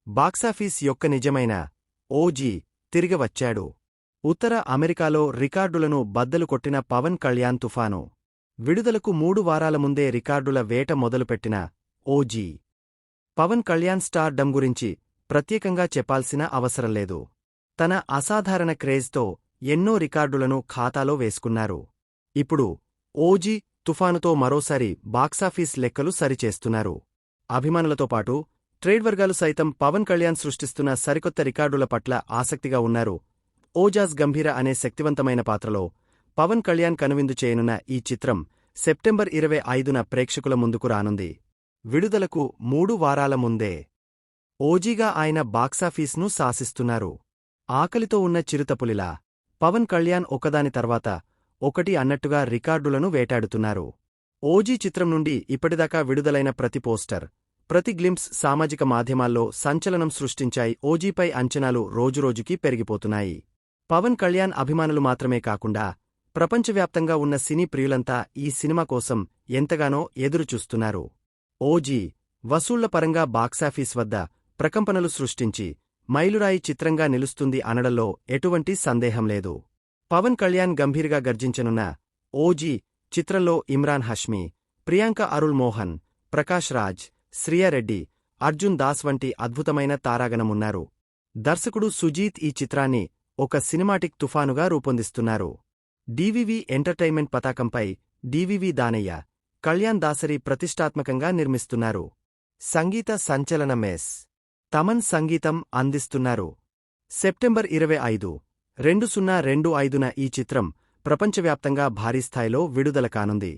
Box office యొక్క నిజమైన OG తిరిగి వచ్చాడు. ఉత్తర అమెరికాలో రికార్డులను బద్దలు కొట్టిన పవన్ కళ్యాణ్ తుఫాను. విడుదలకు 3 వారాల ముందే రికార్డుల వేట మొదలుపెట్టిన ఓజీ. పవన్ కళ్యాణ్ స్టార్ డమ్ గురించి ప్రత్యేకంగా చెప్పాల్సిన అవసరం లేదు. తన అసాధారణ క్రేజ్తో ఎన్నో రికార్డులను ఖాతాలో వేసుకున్నారు. ఇప్పుడు ఓజీ తుఫానుతో మరోసారి బాక్సాఫీస్ లెక్కలు సరిచేస్తున్నారు. అభిమానులతో పాటు ట్రేడ్ వర్గాలు సైతం పవన్ కళ్యాణ్ సృష్టిస్తున్న సరికొత్త రికార్డుల పట్ల ఆసక్తిగా ఉన్నారు. ఓజాస్ గంభీర అనే శక్తివంతమైన పాత్రలో పవన్ కళ్యాణ్ కనువిందు చేయనున్న ఈ చిత్రం సెప్టెంబర్ 25న ప్రేక్షకుల ముందుకు రానుంది. విడుదలకు 3 వారాల ముందే ఓజీగా ఆయన బాక్సాఫీస్ను శాసిస్తున్నారు. ఆకలితో ఉన్న చిరుతపులిలా పవన్ కళ్యాణ్ ఒకదాని తర్వాత ఒకటి అన్నట్టుగా రికార్డులను వేటాడుతున్నారు. ఓజీ చిత్రం నుండి ఇప్పటిదాకా విడుదలైన ప్రతి పోస్టర్, ప్రతి గ్లింప్స్ సామాజిక మాధ్యమాల్లో సంచలనం సృష్టించాయి. ఓజీపై అంచనాలు రోజురోజుకీ పెరిగిపోతున్నాయి. పవన్ కళ్యాణ్ అభిమానులు మాత్రమే కాకుండా ప్రపంచవ్యాప్తంగా ఉన్న సినీ ప్రియులంతా ఈ సినిమా కోసం ఎంతగానో ఎదురుచూస్తున్నారు. ఓజీ వసూళ్ల పరంగా బాక్సాఫీస్ వద్ద ప్రకంపనలు సృష్టించి మైలురాయి చిత్రంగా నిలుస్తుంది అనడంలో ఎటువంటి సందేహం లేదు. పవన్ కళ్యాణ్ గంభీర్గా గర్జించనున్న ఓజీ చిత్రంలో ఇమ్రాన్ హష్మీ, ప్రియాంక అరుళ్ మోహన్, ప్రకాష్ రాజ్, శ్రియా రెడ్డి, అర్జున్ దాస్ వంటి అద్భుతమైన తారాగణమున్నారు. దర్శకుడు సుజీత్ ఈ చిత్రాన్ని ఒక సినిమాటిక్ తుఫానుగా రూపొందిస్తున్నారు. డివివి ఎంటర్టైన్మెంట్ పతాకంపై డివివి దానయ్య, కళ్యాణ్ దాసరి ప్రతిష్టాత్మకంగా నిర్మిస్తున్నారు. సంగీత సంచలనం ఎస్. తమన్ సంగీతం అందిస్తున్నారు. సెప్టెంబర్ 25, 2025న ఈ చిత్రం ప్రపంచవ్యాప్తంగా భారీ స్థాయిలో విడుదల కానుంది.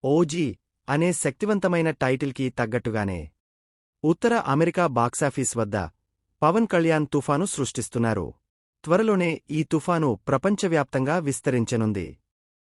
ఓజీ అనే శక్తివంతమైన టైటిల్కి తగ్గట్టుగానే ఉత్తర అమెరికా బాక్సాఫీస్ వద్ద పవన్ కళ్యాణ్ తుఫాను సృష్టిస్తున్నారు. త్వరలోనే ఈ తుఫాను ప్రపంచవ్యాప్తంగా విస్తరించనుంది.